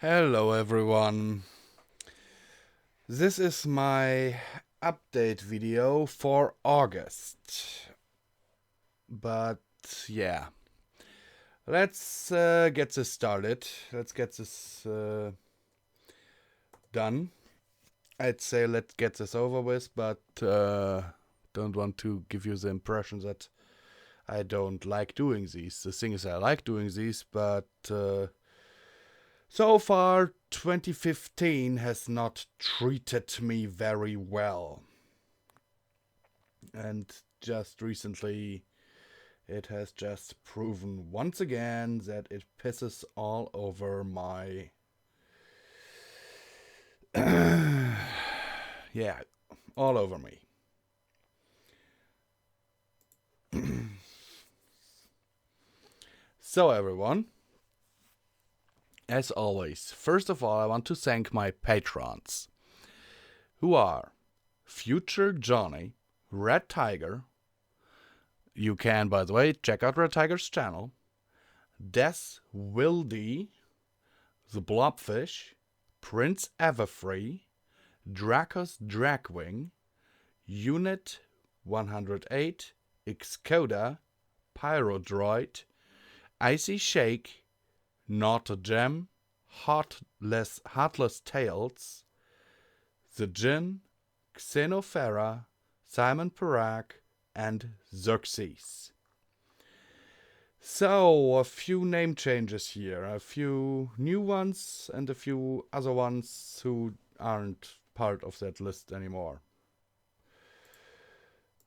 Hello everyone. This is my update video for August. But yeah, let's get this started. Let's get this done. I'd say let's get this over with, but don't want to give you the impression that I don't like doing these. The thing is, I like doing these, but so far 2015 has not treated me very well. And just recently it has just proven once again that it pisses all over my yeah, all over me. So everyone, as always, first of all I want to thank my patrons, who are Future Johnny, Red Tiger. You can, by the way, check out Red Tiger's channel. Des Wildy, The Blobfish, Prince Everfree, Dracos Dragwing, Unit 108, Xcoda, Pyrodroid, Icy Shake, Not a Gem, Heartless Tales, The Djinn, Xenophera, Simon Perak, and Xerxes. So, a few name changes here, a few new ones and a few other ones who aren't part of that list anymore.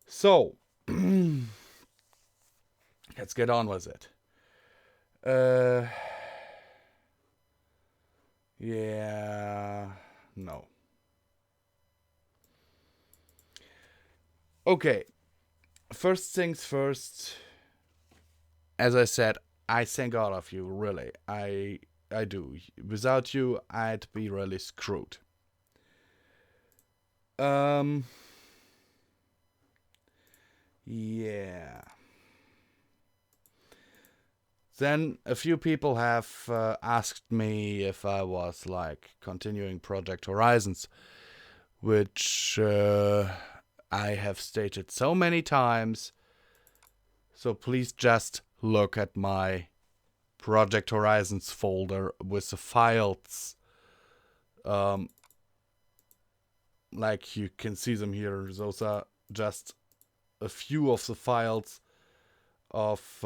So, let's get on with it. Yeah, no. Okay, first things first. As I said, I thank all of you, really. I do. Without you, I'd be really screwed. Yeah. Then a few people have asked me if I was like continuing Project Horizons, which I have stated so many times. So please just look at my Project Horizons folder with the files. Like you can see them here. Those are just a few of the files of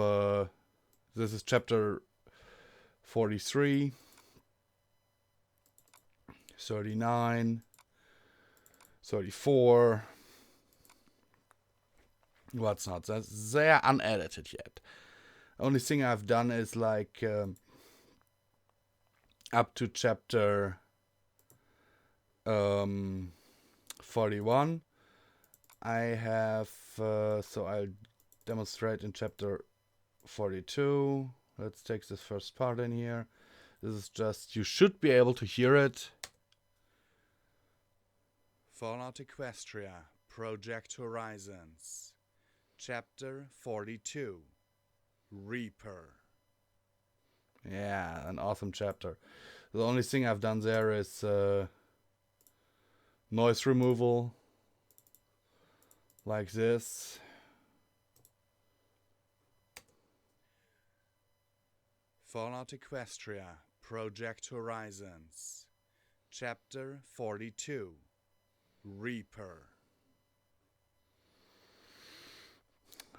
this is chapter 43, 39, 34. What's not? They are unedited yet. Only thing I've done is like up to chapter 41. I have so I'll demonstrate in chapter 42. Let's take this first part in here. This is just, you should be able to hear it. Fallout Equestria, Project Horizons, chapter 42, Reaper. Yeah, an awesome chapter. The only thing I've done there is noise removal, like this. Fallout Equestria, Project Horizons, chapter 42, Reaper.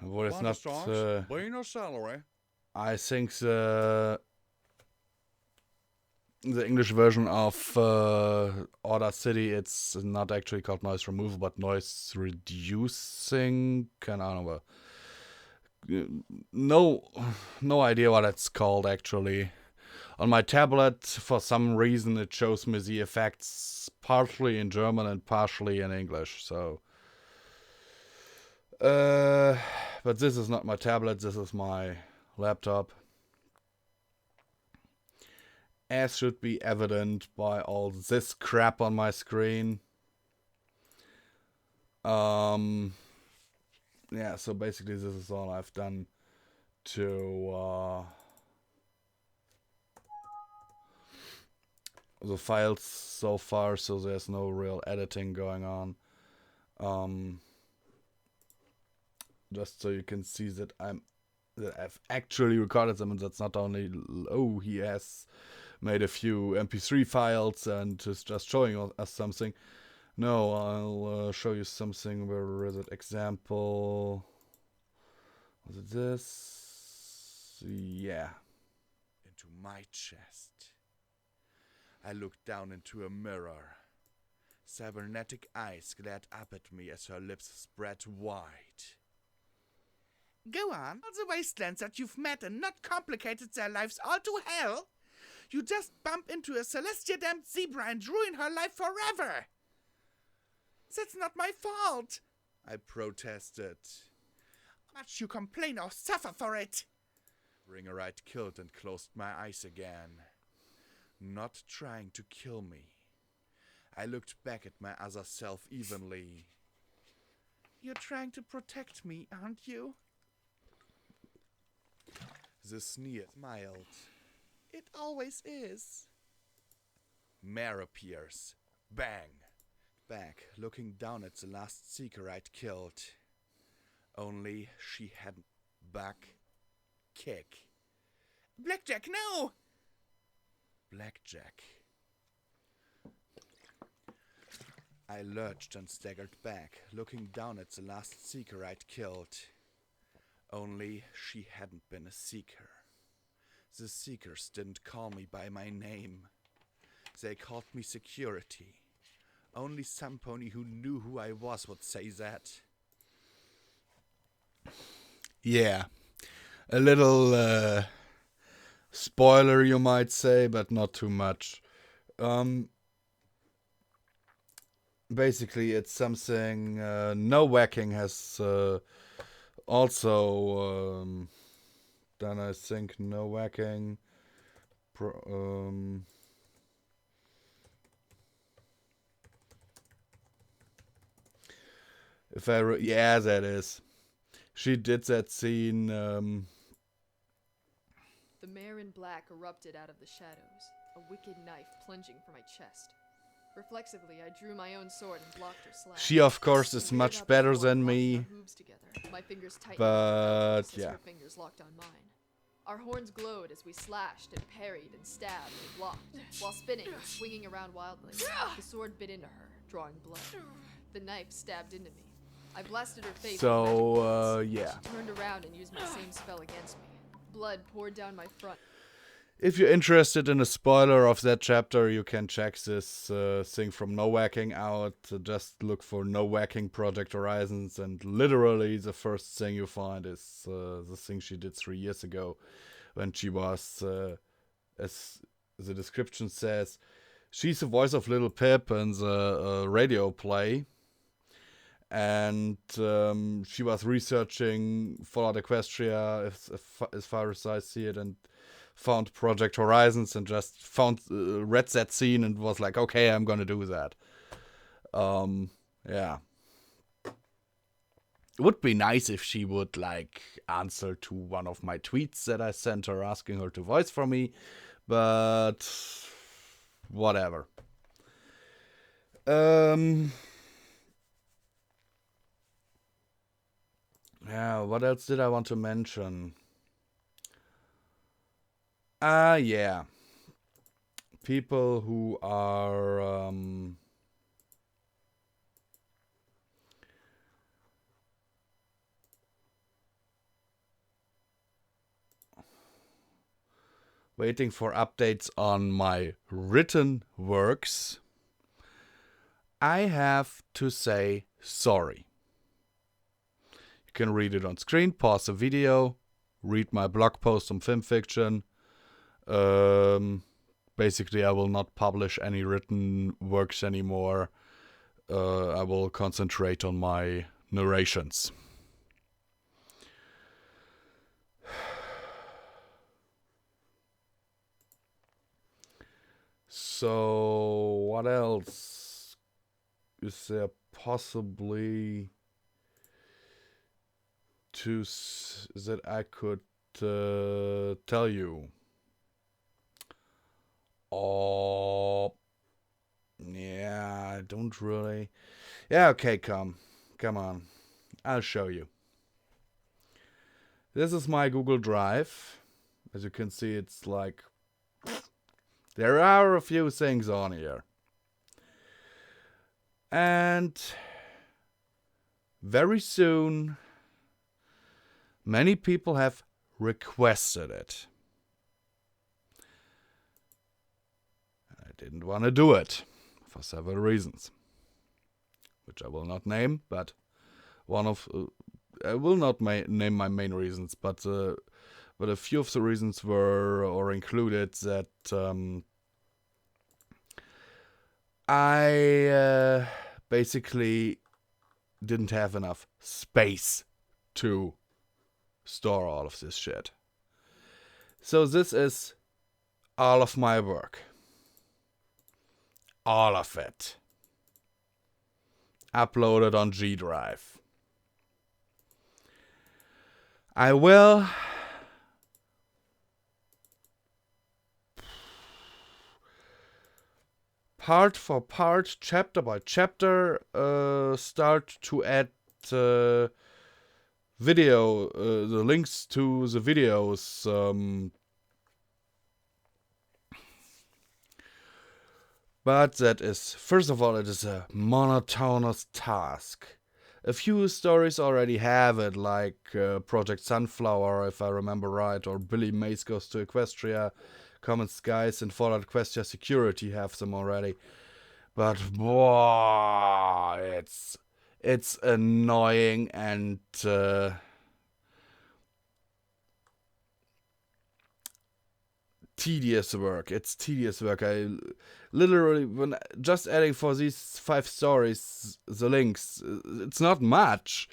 Well, it's not. I think the English version of Order City, it's not actually called noise removal, but noise reducing. I don't know. No idea what it's called actually. On my tablet, for some reason, it shows me the effects partially in German and partially in English. So, but this is not my tablet. This is my laptop. As should be evident by all this crap on my screen. Yeah, so basically this is all I've done to the files so far, so there's no real editing going on. Just so you can see that I've actually recorded them, and that's not only he has made a few MP3 files and is just showing us something. No, I'll show you something. Where is it? Example. Was it this? Yeah. Into my chest. I looked down into a mirror. Cybernetic eyes glared up at me as her lips spread wide. Go on. All the wastelands that you've met and not complicated their lives all to hell. You just bump into a celestial damned zebra and ruin her life forever. That's not my fault, I protested. Much you complain or suffer for it. Ringerite killed and closed my eyes again. Not trying to kill me. I looked back at my other self evenly. You're trying to protect me, aren't you? The sneer smiled. It always is. Mare appears. Bang. Back, looking down at the last seeker I'd killed. Only she hadn't. Back. Kick. Blackjack, no! Blackjack. I lurched and staggered back, looking down at the last seeker I'd killed. Only she hadn't been a seeker. The seekers didn't call me by my name. They called me security. Only some pony who knew who I was would say that. Yeah. A little spoiler, you might say, but not too much. Basically, it's something No Whacking has also done, I think. No Whacking. Yeah, that is. She did that scene. The mare in black erupted out of the shadows, a wicked knife plunging for my chest. Reflexively, I drew my own sword and blocked her slash. She, of course, is much better than me. My fingers tightened, but yeah. her fingers locked on mine. Our horns glowed as we slashed and parried and stabbed and blocked, while spinning and swinging around wildly. The sword bit into her, drawing blood. The knife stabbed into me. I blasted her face. So, yeah. She turned around and used my same spell against me. Blood poured down my front. If you're interested in a spoiler of that chapter, you can check this thing from No Whacking out. Just look for No Whacking Project Horizons, and literally the first thing you find is the thing she did 3 years ago, when she was, as the description says, she's the voice of Little Pip in the radio play. And she was researching Fallout Equestria, as far as I see it, and found Project Horizons and just read that scene and was like, okay, I'm gonna do that. Yeah. It would be nice if she would answer to one of my tweets that I sent her asking her to voice for me, but whatever. Yeah, what else did I want to mention? Yeah. People who are waiting for updates on my written works. I have to say sorry. You can read it on screen, pause the video, read my blog post on film fiction. Basically, I will not publish any written works anymore. I will concentrate on my narrations. So, what else is there possibly that I could tell you? Oh, don't really... Yeah, okay, come on. I'll show you. This is my Google Drive. As you can see, it's like... There are a few things on here. And... very soon... many people have requested it. I didn't want to do it. For several reasons. Which I will not name, but... one of... I will not name my main reasons, but a few of the reasons were or included that I basically didn't have enough space to store all of this shit. So this is all of my work. All of it. Uploaded on G Drive. I will part for part, chapter by chapter, start to add video, the links to the videos. But that is, first of all, it is a monotonous task. A few stories already have it, like Project Sunflower, if I remember right, or Billy Mays Goes to Equestria, Common Skies, and Fallout Questia Security have them already. But, boah, it's annoying and tedious work. It's tedious work. I literally, when just adding for these 5 stories the links, it's not much,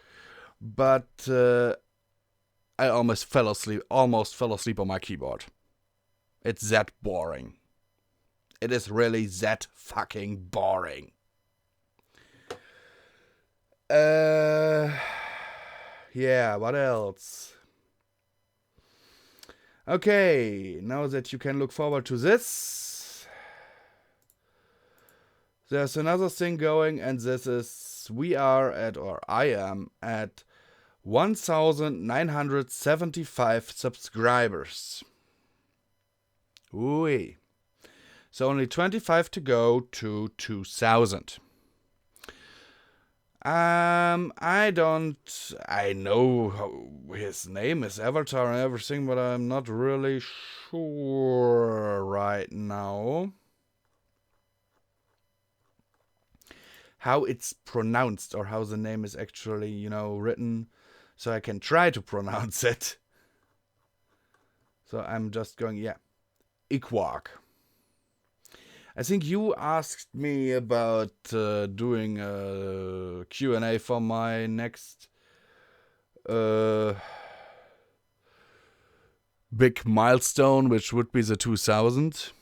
but I almost fell asleep on my keyboard. It's that boring. It is really that fucking boring. Yeah, what else? Okay, now that you can look forward to this, there's another thing going, and this is, I am at 1,975 subscribers. Ooh. So only 25 to go to 2,000. I know his name, his avatar and everything, but I'm not really sure right now how it's pronounced or how the name is actually, written, so I can try to pronounce it. So I'm just going, Ikwak. I think you asked me about doing a Q&A for my next big milestone, which would be the 2000.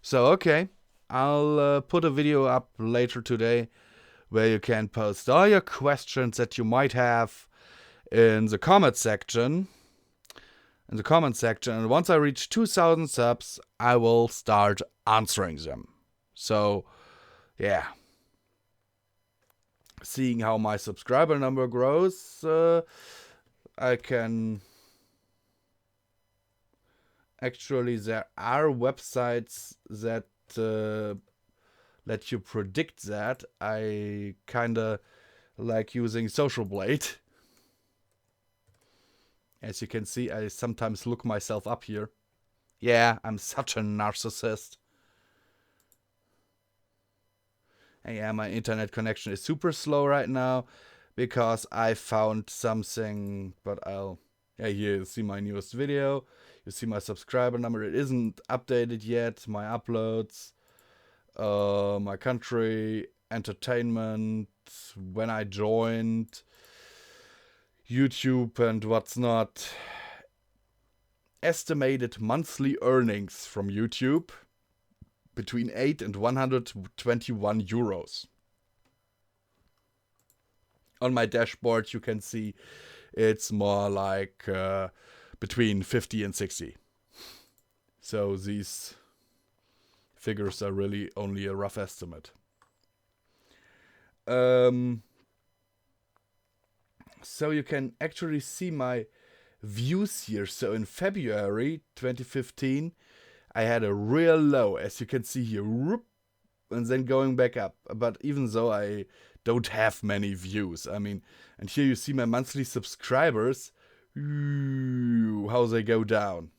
So, okay. I'll put a video up later today where you can post all your questions that you might have in the comment section. And once I reach 2,000 subs, I will start answering them. So, yeah. Seeing how my subscriber number grows, I can... Actually, there are websites that let you predict that. I kinda like using Social Blade. As you can see, I sometimes look myself up here. Yeah, I'm such a narcissist. And yeah, my internet connection is super slow right now because I found something, but here you see my newest video. You see my subscriber number. It isn't updated yet. My uploads, my country, entertainment, when I joined, YouTube and what's not. Estimated monthly earnings from YouTube between 8 and 121 euros. On my dashboard you can see it's more like between 50 and 60. So these figures are really only a rough estimate. So you can actually see my views here. So in February 2015, I had a real low, as you can see here, whoop, and then going back up. But even though I don't have many views, I mean, and here you see my monthly subscribers, how they go down.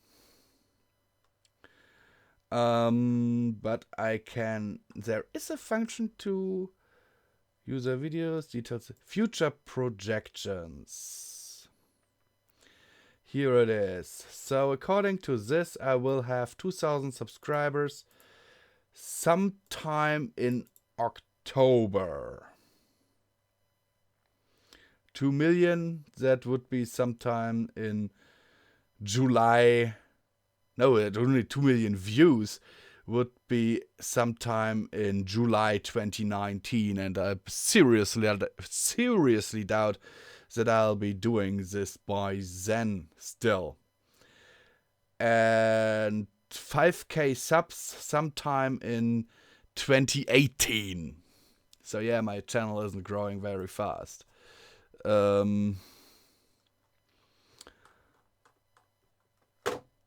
But I can, there is a function to user videos, details, future projections. Here it is. So according to this, I will have 2,000 subscribers sometime in October. 2 million, that would be sometime in July. No, only 2 million views would be sometime in July 2019, and I seriously doubt that I'll be doing this by then still. And 5k subs sometime in 2018. So yeah, my channel isn't growing very fast. I'm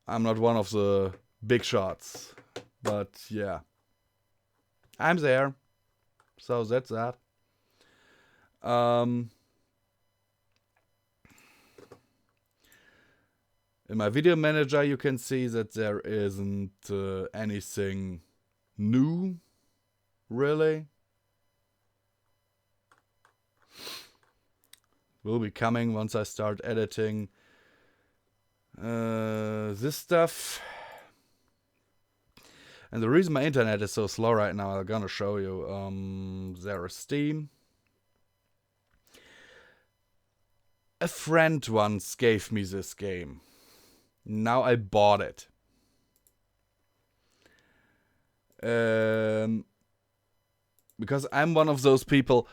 not one of the big shots, but yeah, I'm there. So that's that. In my video manager, you can see that there isn't anything new, really. Will be coming once I start editing this stuff. And the reason my internet is so slow right now, I'm gonna show you. There is Steam. A friend once gave me this game. Now I bought it. Because I'm one of those people,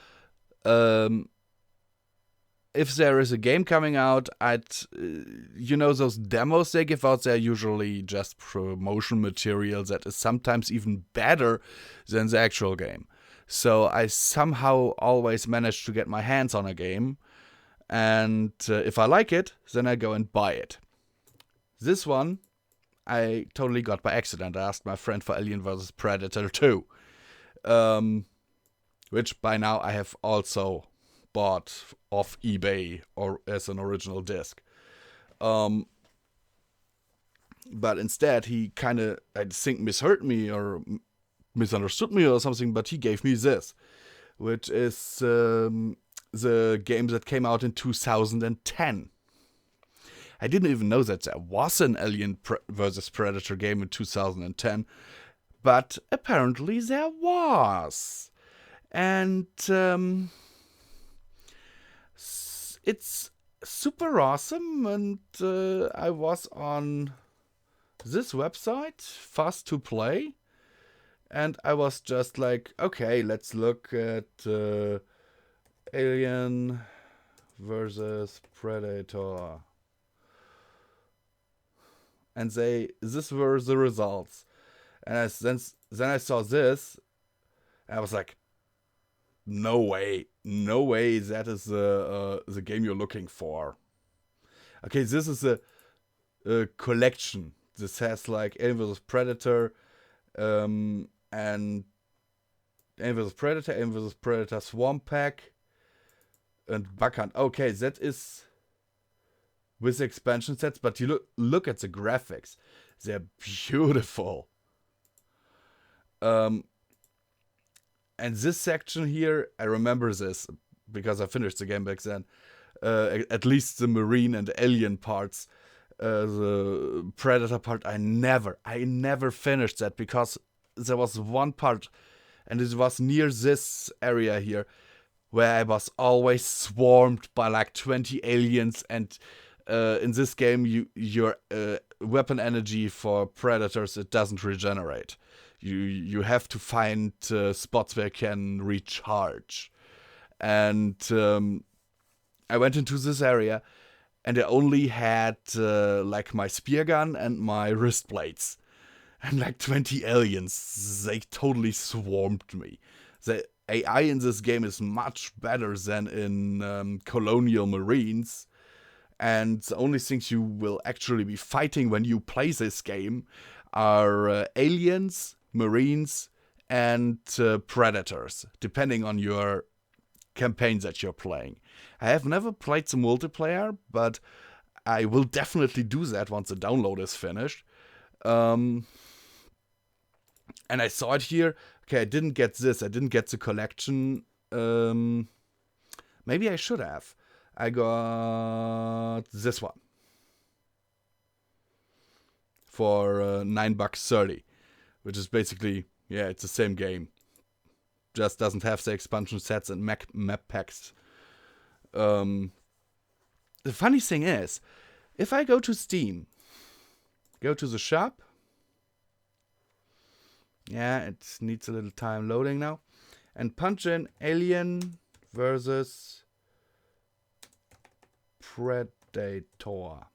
if there is a game coming out, those demos they give out, they're usually just promotion material that is sometimes even better than the actual game. So I somehow always manage to get my hands on a game, and if I like it, then I go and buy it. This one I totally got by accident. I asked my friend for Alien vs. Predator 2, which by now I have also bought off eBay or as an original disc. But instead he kind of, I think, misheard me or misunderstood me or something, but he gave me this, which is the game that came out in 2010. I didn't even know that there was an Alien vs. Predator game in 2010, but apparently there was. And it's super awesome, and I was on this website, Fast to Play, and I was just like, okay, let's look at Alien vs. Predator. And this were the results. And then I saw this, and I was like, no way that is the game you're looking for. Okay, this is a collection. This has like Alien vs. Predator, and Alien vs. Predator, Alien vs. Predator Swarm Pack, and Bug Hunt. Okay, that is with expansion sets, but you look at the graphics. They're beautiful. And this section here, I remember this because I finished the game back then. At least the marine and alien parts. The Predator part, I never finished that because there was one part, and it was near this area here, where I was always swarmed by like 20 aliens, and in this game, your weapon energy for predators, it doesn't regenerate. You have to find spots where you can recharge. And I went into this area, and I only had like my spear gun and my wrist blades. And like 20 aliens, they totally swarmed me. AI in this game is much better than in Colonial Marines. And the only things you will actually be fighting when you play this game are aliens, marines, and predators, depending on your campaign that you're playing. I have never played the multiplayer, but I will definitely do that once the download is finished. And I saw it here. Okay, I didn't get this. I didn't get the collection. Maybe I should have. I got this one for $9.30, which is basically, yeah, it's the same game. Just doesn't have the expansion sets and map packs. The funny thing is, if I go to Steam, go to the shop, yeah, it needs a little time loading now, and punch in Alien versus Predator.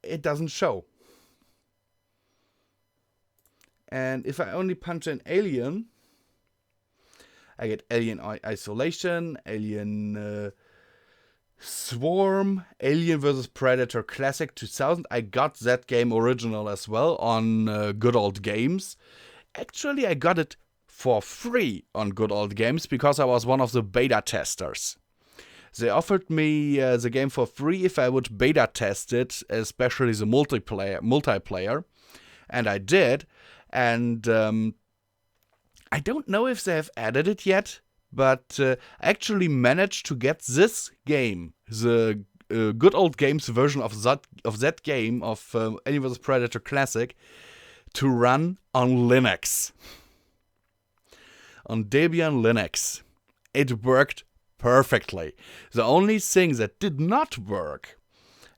It doesn't show. And if I only punch in Alien, I get Alien Isolation, Alien Swarm, Alien vs. Predator Classic 2000. I got that game original as well on Good Old Games. Actually, I got it for free on Good Old Games because I was one of the beta testers. They offered me the game for free if I would beta test it, especially the multiplayer, and I did. And I don't know if they have added it yet, but I actually managed to get this game, the Good Old Games version of that game of Alien vs. Predator Classic, to run on Linux. On Debian Linux. It worked perfectly. The only thing that did not work,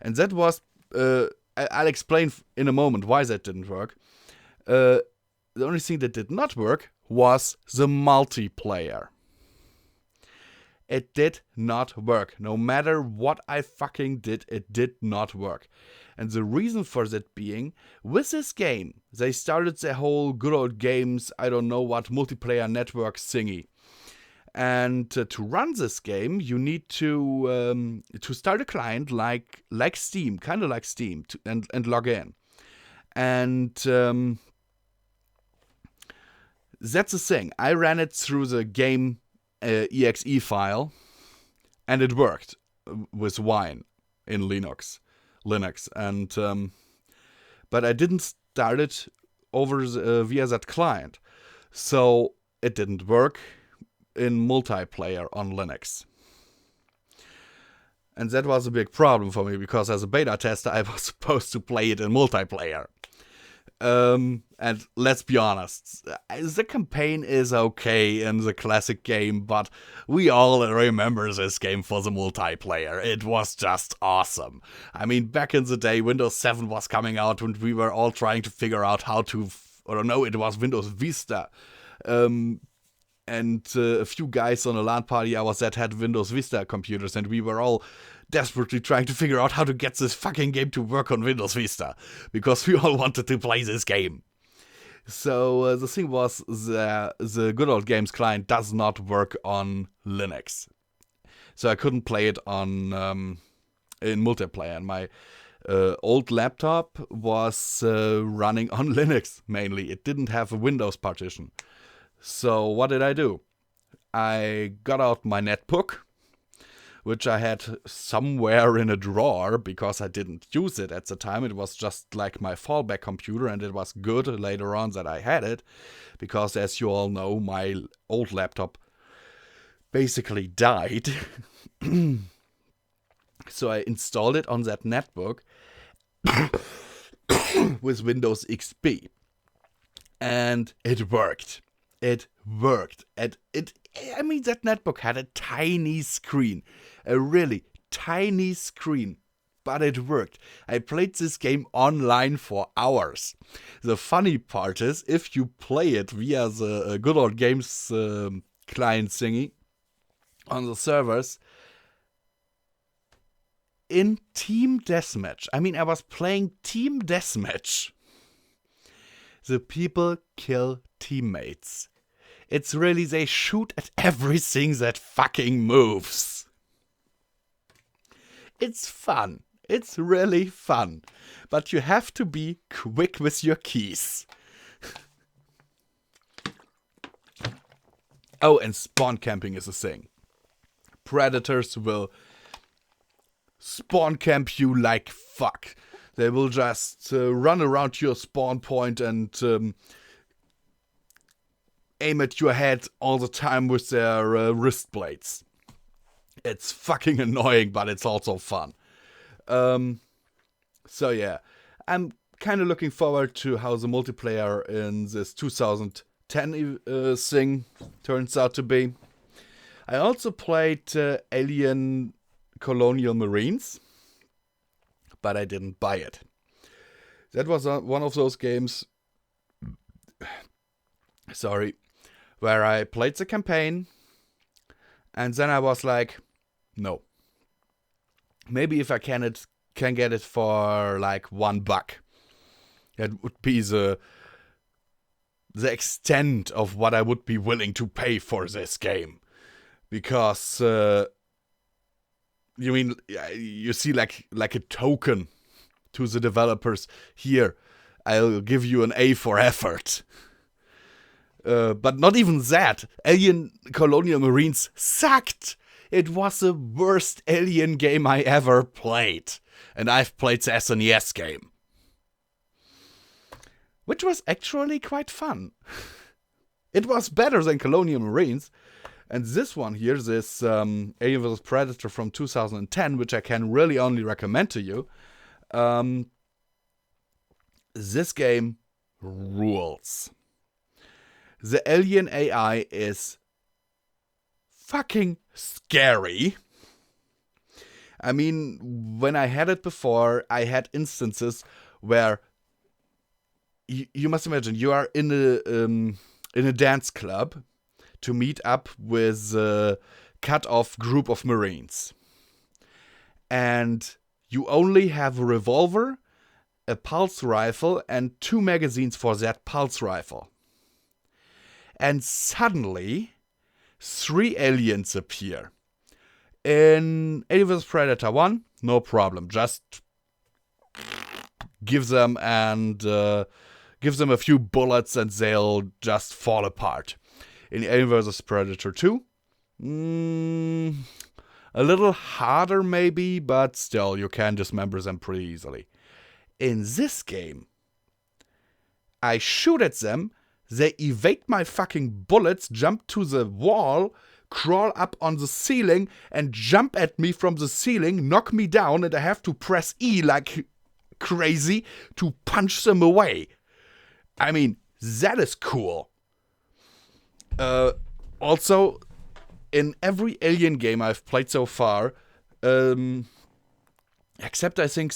and that was, I'll explain in a moment why that didn't work. The only thing that did not work was the multiplayer. It did not work. No matter what I fucking did, it did not work. And the reason for that being, with this game, they started the whole Good Old Games, I don't know what, multiplayer network thingy. And to run this game, you need to start a client like Steam, kind of like Steam, and log in. And that's the thing. I ran it through the game exe file, and it worked with Wine in Linux, and but I didn't start it over via that client, so it didn't work in multiplayer on Linux. And that was a big problem for me, because as a beta tester, I was supposed to play it in multiplayer. And let's be honest, the campaign is okay in the classic game, but we all remember this game for the multiplayer. It was just awesome. I mean, back in the day, Windows 7 was coming out, and we were all trying to figure out how to, or no, it was Windows Vista. And a few guys on a LAN party I was at had Windows Vista computers, and we were all desperately trying to figure out how to get this fucking game to work on Windows Vista, because we all wanted to play this game. So the thing was, the Good Old Games client does not work on Linux, so I couldn't play it on in multiplayer. And my old laptop was running on Linux mainly. It didn't have a Windows partition. So what did I do? I got out my netbook, which I had somewhere in a drawer because I didn't use it at the time. It was just like my fallback computer, and it was good later on that I had it, because as you all know, my old laptop basically died. So I installed it on that netbook with Windows XP, and it worked. It worked. And I mean, that netbook had a tiny screen. A really tiny screen. But it worked. I played this game online for hours. The funny part is, if you play it via the Good Old Games client thingy on the servers, in Team Deathmatch, I mean, I was playing Team Deathmatch, the people kill teammates. It's really, they shoot at everything that fucking moves. It's fun. It's really fun. But you have to be quick with your keys. Oh, and spawn camping is a thing. Predators will spawn camp you like fuck. They will just run around your spawn point and aim at your head all the time with their wrist blades. It's fucking annoying, but it's also fun. So yeah, I'm kind of looking forward to how the multiplayer in this 2010 thing turns out to be. I also played Alien Colonial Marines, but I didn't buy it. That was one of those games, where I played the campaign, and then I was like, no. Maybe if I can get it for like $1, that would be the extent of what I would be willing to pay for this game. Because you see like a token to the developers. Here, I'll give you an A for effort. But not even that. Alien Colonial Marines sucked. It was the worst Alien game I ever played. And I've played the SNES game. Which was actually quite fun. It was better than Colonial Marines. And this one here, this Alien vs. Predator from 2010, which I can really only recommend to you. This game rules. The alien AI is fucking scary. I mean, when I had it before, I had instances where you must imagine you are in a dance club to meet up with a cut-off group of Marines. And you only have a revolver, a pulse rifle, and 2 magazines for that pulse rifle. And suddenly, 3 aliens appear. In Alien vs. Predator 1, no problem. Just give them a few bullets and they'll just fall apart. In Alien vs. Predator 2, a little harder maybe, but still, you can dismember them pretty easily. In this game, I shoot at them, they evade my fucking bullets, jump to the wall, crawl up on the ceiling, and jump at me from the ceiling, knock me down, and I have to press E like crazy to punch them away. I mean, that is cool. Also, in every Alien game I've played so far, except I think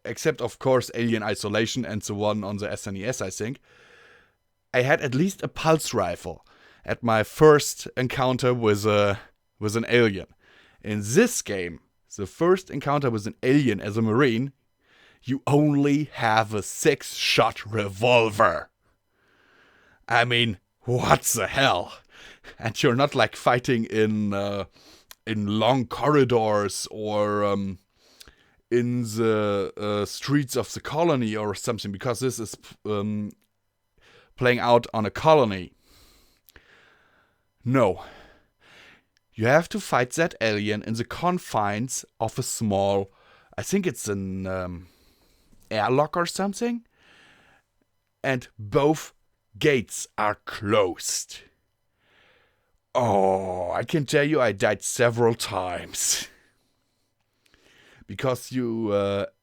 except of course Alien Isolation and the one on the SNES, I think, I had at least a pulse rifle at my first encounter with an alien. In this game, the first encounter with an alien as a Marine, you only have a 6-shot revolver. I mean, what the hell? And you're not like fighting in long corridors or in the streets of the colony or something, because this is playing out on a colony. No. You have to fight that alien in the confines of a small, I think it's an airlock or something. And both gates are closed. Oh, I can tell you I died several times. Because you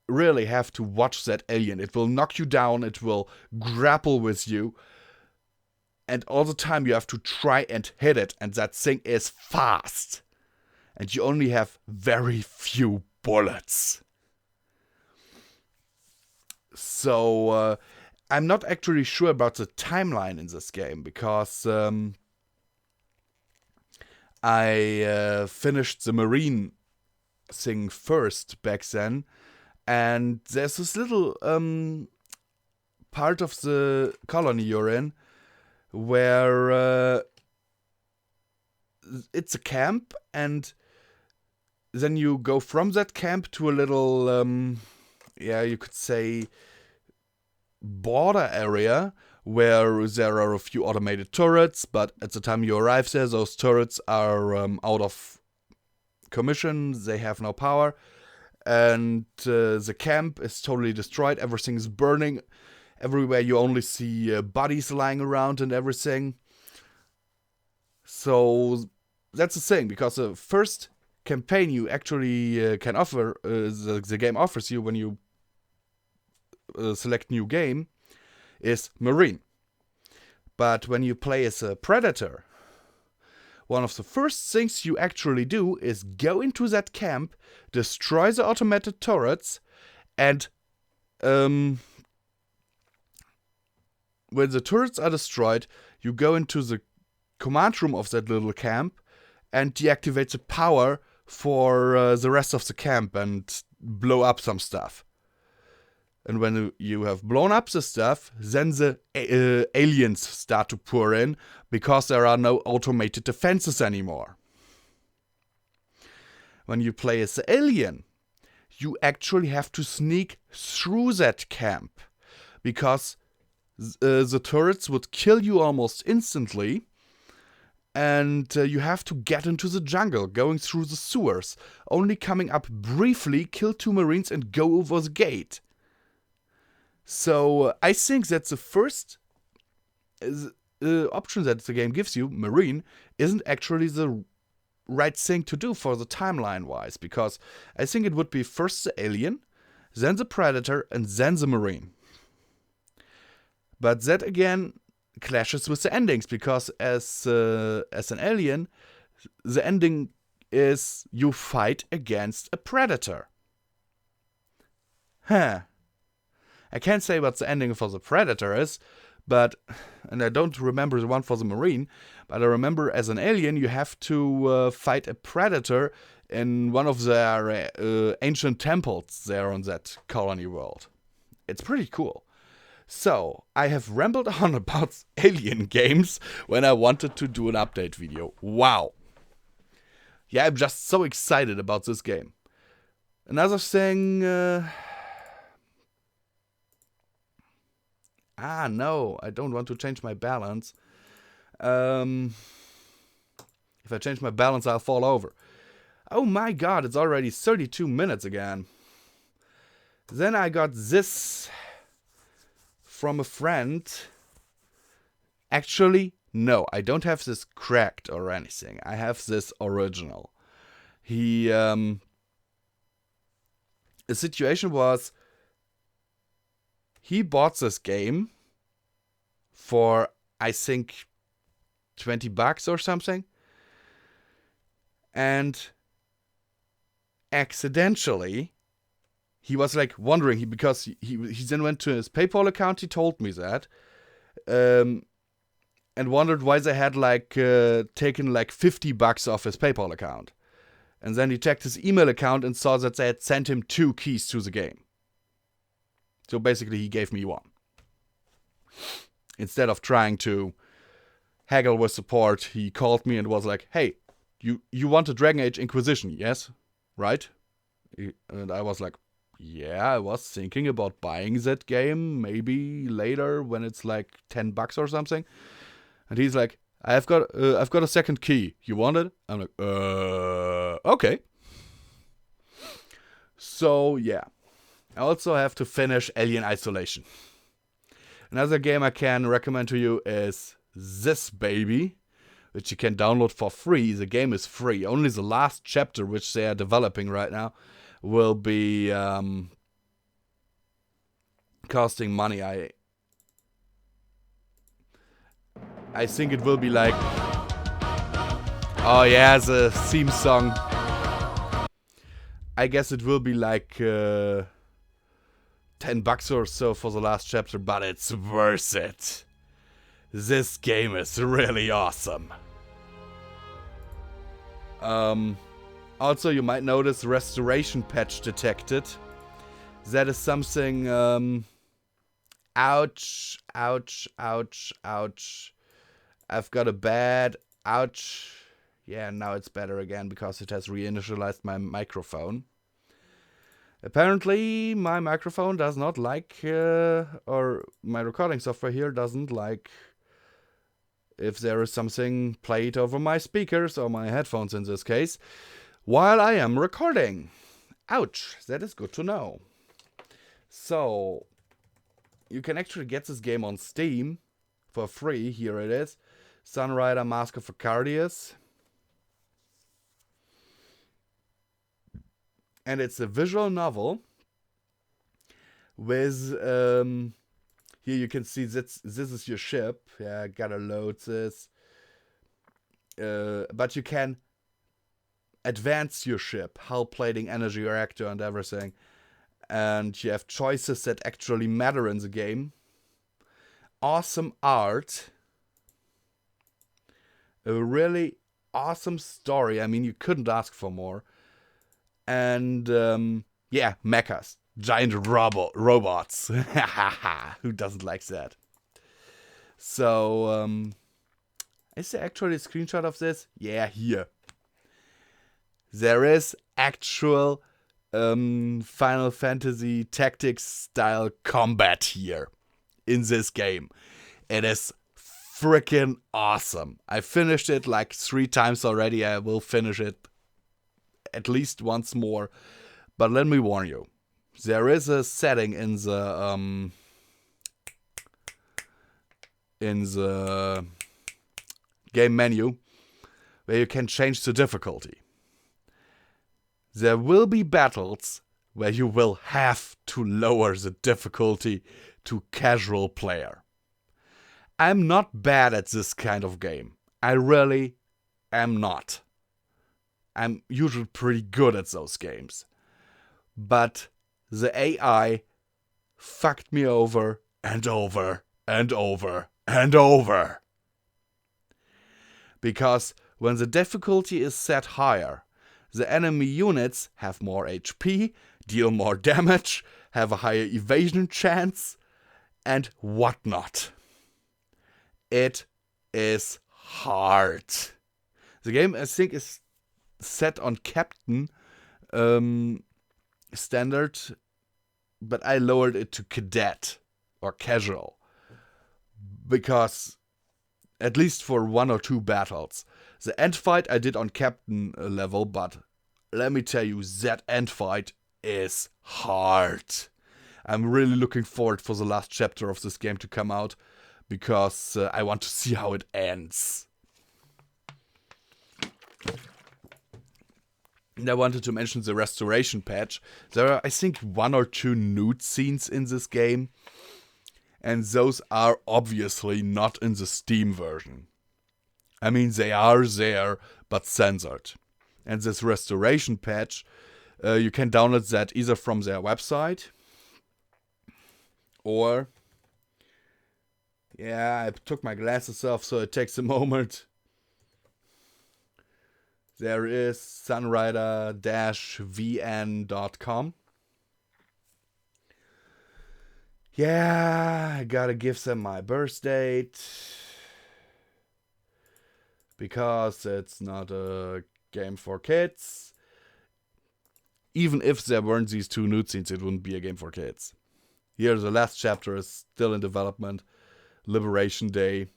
really have to watch that alien. It will knock you down, it will grapple with you. And all the time you have to try and hit it. And that thing is fast. And you only have very few bullets. So, I'm not actually sure about the timeline in this game. Because I finished the Marine thing first back then. And there's this little part of the colony you're in where it's a camp, and then you go from that camp to a little, you could say, border area where there are a few automated turrets, but at the time you arrive there, those turrets are out of commission, they have no power, and the camp is totally destroyed, everything is burning, everywhere you only see bodies lying around and everything. So that's the thing, because the first campaign you actually can offer, the game offers you when you select new game, is Marine. But when you play as a Predator, one of the first things you actually do is go into that camp, destroy the automated turrets, and when the turrets are destroyed, you go into the command room of that little camp and deactivate the power for the rest of the camp and blow up some stuff. And when you have blown up the stuff, then the aliens start to pour in, because there are no automated defenses anymore. When you play as the alien, you actually have to sneak through that camp, because the turrets would kill you almost instantly, and you have to get into the jungle, going through the sewers, only coming up briefly, kill 2 Marines, and go over the gate. So I think that's the first option that the game gives you, Marine, isn't actually the right thing to do for the timeline-wise, because I think it would be first the alien, then the Predator, and then the Marine. But that again clashes with the endings, because as an alien, the ending is you fight against a Predator. I can't say what the ending for the Predator is, and I don't remember the one for the Marine, but I remember as an alien you have to fight a Predator in one of their ancient temples there on that colony world. It's pretty cool. So, I have rambled on about alien games when I wanted to do an update video. Wow. Yeah, I'm just so excited about this game. Another thing... no, I don't want to change my balance. If I change my balance, I'll fall over. Oh my god, it's already 32 minutes again. Then I got this from a friend. Actually, no, I don't have this cracked or anything. I have this original. The situation was, he bought this game for, I think, $20 or something. And accidentally, he was like wondering, because he then went to his PayPal account, he told me that, and wondered why they had taken like $50 off his PayPal account. And then he checked his email account and saw that they had sent him 2 keys to the game. So basically, he gave me 1. Instead of trying to haggle with support, he called me and was like, "Hey, you want a Dragon Age Inquisition, yes? Right?" And I was like, "Yeah, I was thinking about buying that game, maybe later when it's like $10 or something." And he's like, I've got a second key. You want it?" I'm like, okay. So yeah. I also have to finish Alien Isolation. Another game I can recommend to you is this baby, which you can download for free. The game is free. Only the last chapter, which they are developing right now, will be costing money. I think it will be like... Oh yeah, the theme song. I guess it will be like... $10 or so for the last chapter, but it's worth it. This game is really awesome. Also, you might notice restoration patch detected. That is something Ouch, ouch, ouch, ouch. I've got a bad ouch. Yeah, now it's better again because it has reinitialized my microphone. Apparently, my microphone does not like, or my recording software here doesn't like if there is something played over my speakers or my headphones in this case, while I am recording. Ouch, that is good to know. So, you can actually get this game on Steam for free. Here it is. Sunrider Mask of Arcadius. And it's a visual novel with, here you can see this is your ship. Yeah, gotta load this. But you can advance your ship, hull plating, energy reactor, and everything. And you have choices that actually matter in the game. Awesome art. A really awesome story. I mean, you couldn't ask for more. And, yeah, mechas. Giant robots. Who doesn't like that? So, is there actually a screenshot of this? Yeah, here. There is actual Final Fantasy Tactics style combat here in this game. It is freaking awesome. I finished it like 3 times already. I will finish it at least once more. But let me warn you. There is a setting in the game menu where you can change the difficulty. There will be battles where you will have to lower the difficulty to casual player. I'm not bad at this kind of game. I really am not. I'm usually pretty good at those games. But the AI fucked me over and over and over and over. Because when the difficulty is set higher, the enemy units have more HP, deal more damage, have a higher evasion chance, and whatnot. It is hard. The game, I think, is set on Captain standard, but I lowered it to Cadet or Casual. Because, at least for 1 or 2 battles, the end fight I did on Captain level, but let me tell you, that end fight is hard. I'm really looking forward for the last chapter of this game to come out, because I want to see how it ends. And I wanted to mention the restoration patch. There are, I think, 1 or 2 nude scenes in this game, and those are obviously not in the Steam version. I mean, they are there, but censored. And this restoration patch, you can download that either from their website, or, yeah, I took my glasses off, so it takes a moment. There is Sunrider Dash VN.com. Yeah, I gotta give them my birth date, because it's not a game for kids. Even if there weren't these 2 nude scenes, it wouldn't be a game for kids. Here, the last chapter is still in development. Liberation Day.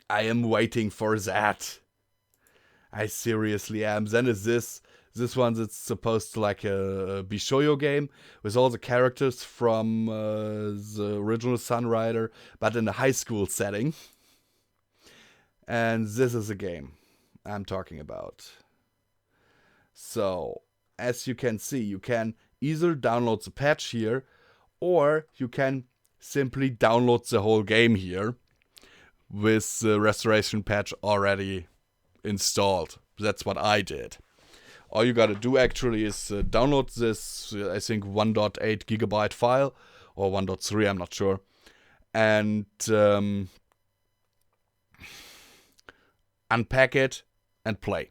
I am waiting for that. I seriously am. Then is this one that's supposed to like a Bishoyo game with all the characters from the original Sunrider, but in a high school setting. And this is a game I'm talking about. So, as you can see, you can either download the patch here, or you can simply download the whole game here with the restoration patch already installed. That's what I did. All you gotta do actually is download this, I think 1.8 gigabyte file, or 1.3, I'm not sure, and unpack it and play.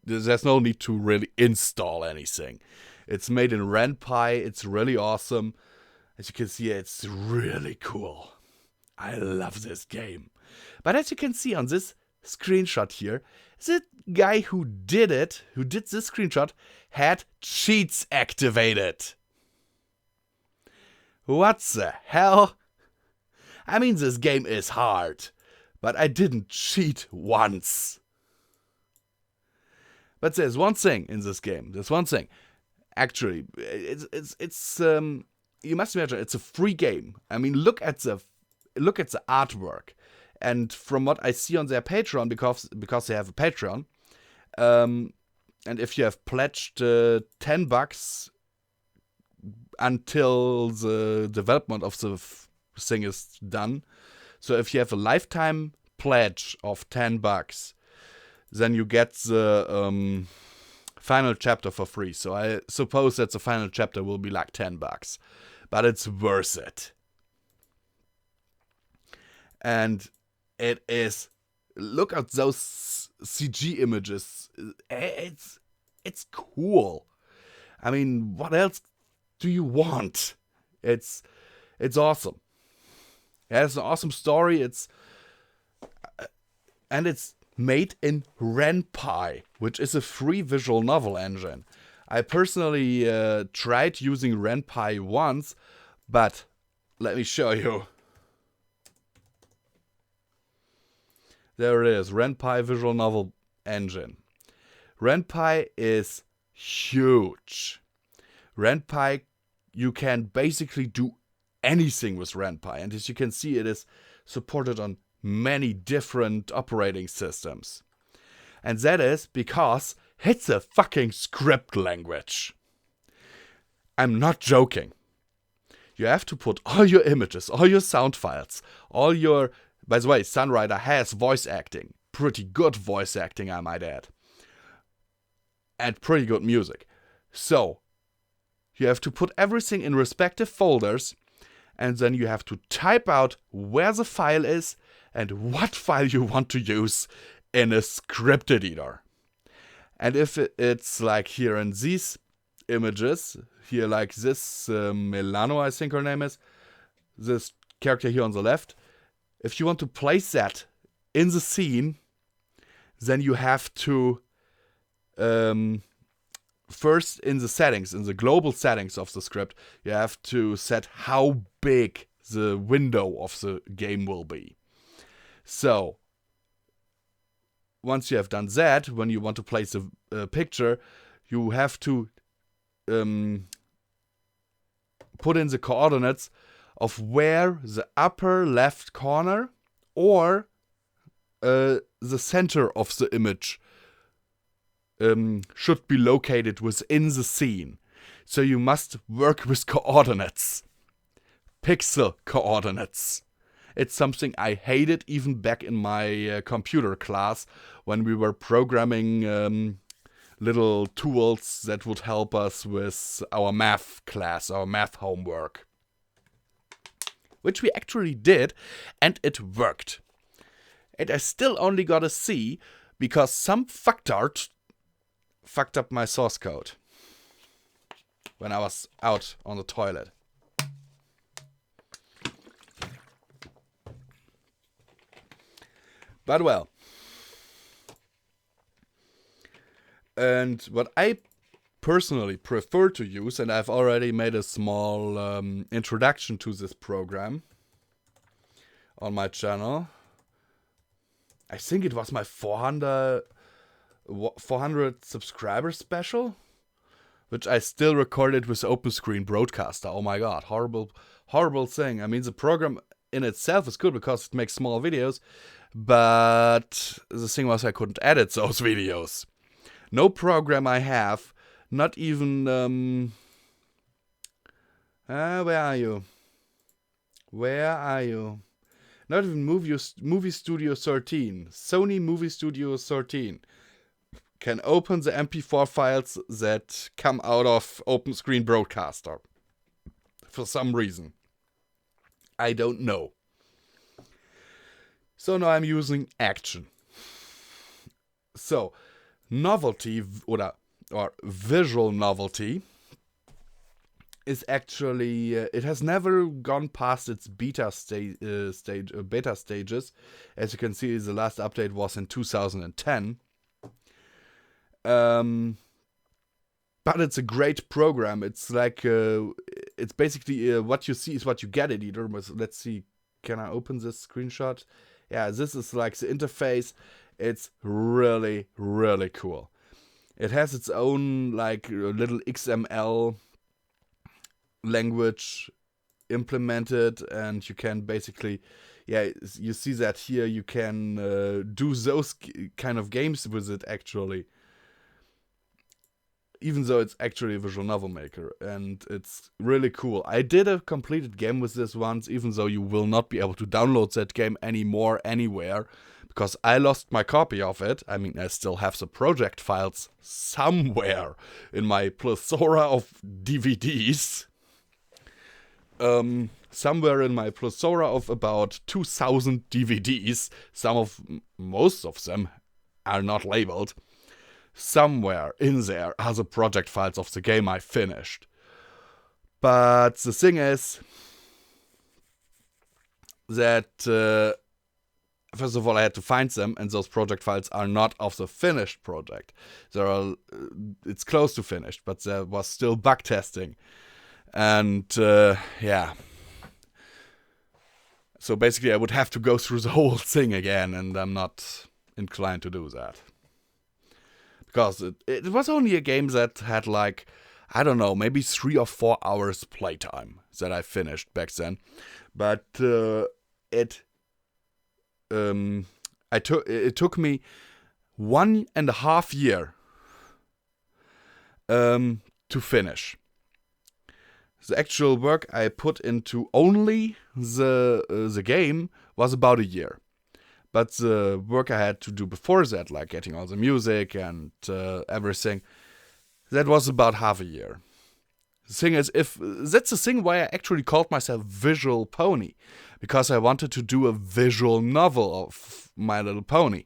There's no need to really install anything. It's made in Runpy. It's really awesome. As you can see, it's really cool. I love this game. But as you can see on this screenshot here, the guy who did this screenshot, had cheats activated. What the hell? I mean, this game is hard, but I didn't cheat once. But there's one thing in this game. There's one thing. Actually, it's you must imagine it's a free game. I mean, look at the artwork, and from what I see on their Patreon, because they have a Patreon, and if you have pledged $10 until the development of the thing is done, so if you have a lifetime pledge of $10, then you get the final chapter for free. So I suppose that the final chapter will be like $10, but it's worth it. And it is. Look at those CG images. It's cool. I mean, what else do you want? It's awesome. It has an awesome story. It's made in Runpy, which is a free visual novel engine. I personally tried using Runpy once, but let me show you. There it is, Runpy visual novel engine. Runpy is huge. Runpy, you can basically do anything with Runpy, and as you can see, it is supported on many different operating systems. And that is because it's a fucking script language. I'm not joking. You have to put all your images, all your sound files, all your... By the way, Sunrider has voice acting. Pretty good voice acting, I might add. And pretty good music. So, you have to put everything in respective folders, and then you have to type out where the file is and what file you want to use in a script editor. And if it's like here in these images, here like this Milano, I think her name is, this character here on the left, if you want to place that in the scene, then you have to first in the settings, in the global settings of the script, you have to set how big the window of the game will be. So, once you have done that, when you want to place a picture, you have to put in the coordinates of where the upper left corner or the center of the image should be located within the scene. So you must work with coordinates. Pixel coordinates. It's something I hated even back in my computer class when we were programming little tools that would help us with our math class, our math homework. Which we actually did, and it worked. And I still only got a C because some fucktard fucked up my source code when I was out on the toilet. But well. And what I personally prefer to use, and I've already made a small introduction to this program on my channel. I think it was my 400 subscriber special, which I still recorded with Open Screen Broadcaster. Oh my god, horrible thing. I mean, the program in itself is good because it makes small videos, but the thing was I couldn't edit those videos. No program I have, not even where are you? Not even Movie Studio 13. Sony Movie Studio 13 can open the MP4 files that come out of Open Screen Broadcaster. For some reason. I don't know. So now I'm using Action. So, Novelty or Visual Novelty is actually it has never gone past its beta stages. As you can see, the last update was in 2010. But it's a great program. It's like it's basically what you see is what you get in either. Let's see, can I open this screenshot? Yeah, this is like the interface. It's really, really cool. It has its own like little XML language implemented, and you can basically, yeah, you see that here. You can do those kind of games with it actually. Even though it's actually a visual novel maker, and it's really cool. I did a completed game with this once, even though you will not be able to download that game anymore anywhere, because I lost my copy of it. I mean, I still have the project files somewhere in my plethora of DVDs. Somewhere in my plethora of about 2,000 DVDs, most of them are not labeled. Somewhere in there are the project files of the game I finished. But the thing is that, first of all, I had to find them, and those project files are not of the finished project. It's close to finished, but there was still bug testing. And, yeah. So basically, I would have to go through the whole thing again, and I'm not inclined to do that. Because it was only a game that had like, I don't know, maybe 3 or 4 hours playtime that I finished back then. But it took me 1.5 years to finish. The actual work I put into only the game was about a year. But the work I had to do before that, like getting all the music and everything, that was about half a year. The thing is, that's the thing why I actually called myself Visual Pony, because I wanted to do a visual novel of My Little Pony.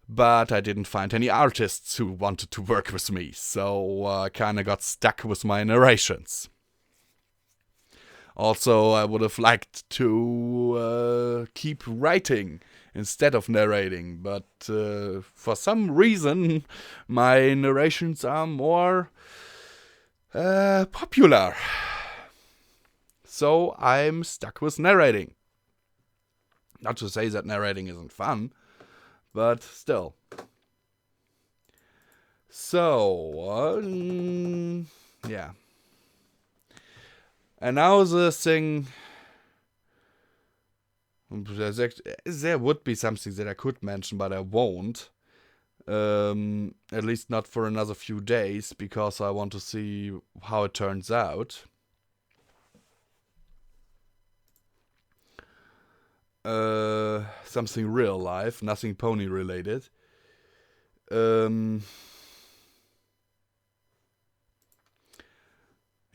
But I didn't find any artists who wanted to work with me, so I kind of got stuck with my narrations. Also, I would have liked to keep writing instead of narrating, but for some reason my narrations are more popular. So I'm stuck with narrating. Not to say that narrating isn't fun, but still. So, yeah. And now the thing... There would be something that I could mention, but I won't. At least not for another few days, because I want to see how it turns out. Something real life, nothing pony related.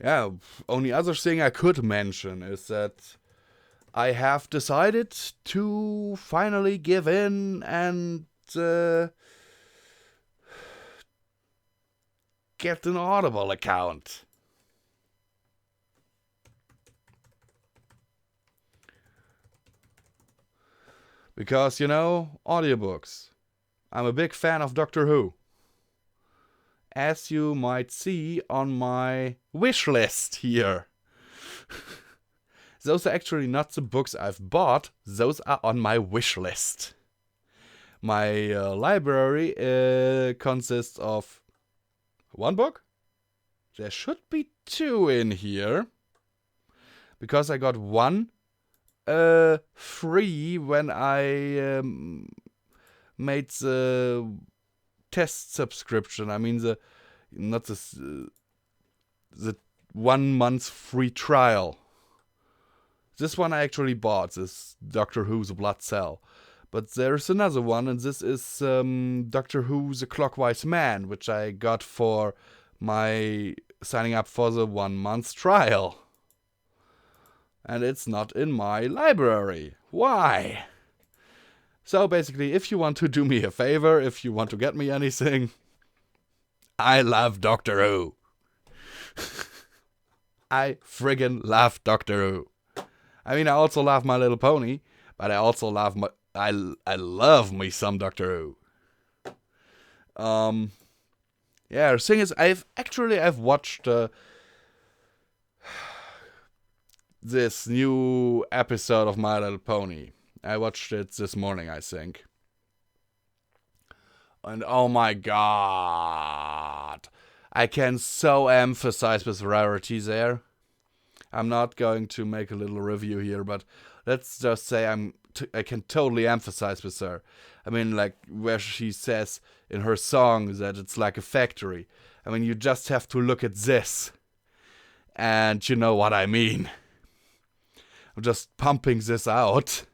Yeah, only other thing I could mention is that I have decided to finally give in and get an Audible account. Because, audiobooks. I'm a big fan of Doctor Who. As you might see on my wish list here. Those are actually not the books I've bought. Those are on my wish list. My library consists of 1 book. There should be 2 in here. Because I got 1 free when I made the test subscription. I mean the 1 month free trial. This one I actually bought, this Doctor Who The Blood Cell. But there's another one, and this is Doctor Who The Clockwise Man, which I got for my signing up for the 1 month trial. And it's not in my library. Why? So basically, if you want to do me a favor, if you want to get me anything, I love Doctor Who. I friggin' love Doctor Who. I mean, I also love My Little Pony, but I also love I love me some Doctor Who. Yeah, the thing is, I've watched this new episode of My Little Pony. I watched it this morning, I think. And oh my god, I can so emphasize with rarity there. I'm not going to make a little review here, but let's just say I can totally emphasize with her. I mean, like, where she says in her song that it's like a factory. I mean, you just have to look at this, and you know what I mean. I'm just pumping this out,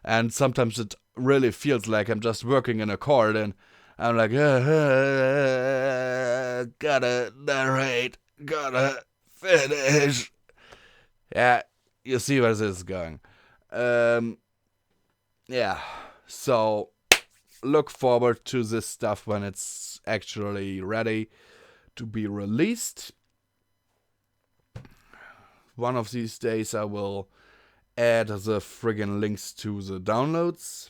and sometimes it really feels like I'm just working in a chord, and I'm like, gotta narrate, gotta finish. Yeah, you see where this is going. Yeah, so look forward to this stuff when it's actually ready to be released. One of these days I will add the friggin' links to the downloads.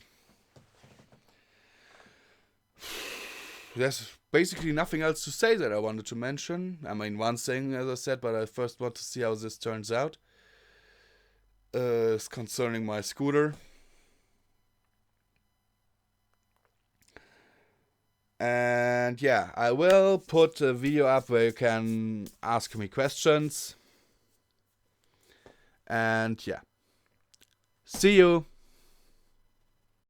There's basically nothing else to say that I wanted to mention. I mean, one thing, as I said, but I first want to see how this turns out. Is concerning my scooter. And yeah, I will put a video up where you can ask me questions. And yeah. See you!